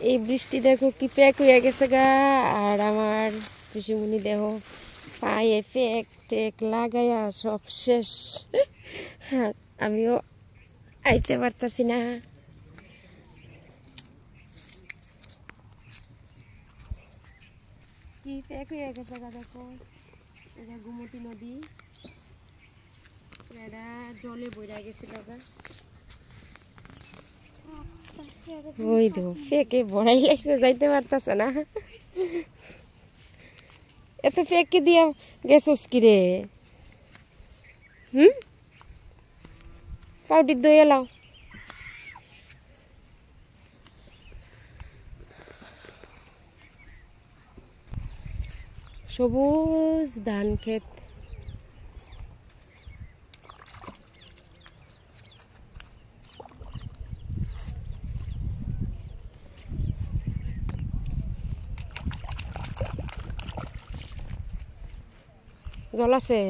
এই বৃষ্টি দেখো কি প্যাক হয়ে গেছে গা। আর আমার পিসিমণি দেখো পায়ে প্যাক টেক লাগাইয়া সব শেষ। আর আমিও আইতে পারতাছি না। কি প্যাক হয়ে গেছে গা দেখো। এটা গোমতী নদী, এটা জলে বইরা গেছিল গা। ওই দেখো ফেকে বড়াই লাগছে, যাইতে পারতাছে না। এত ফেকে দিয়া গেছস কি রে? পাউডির দই এলাও। সবুজ ধান ক্ষেত। জল আছে।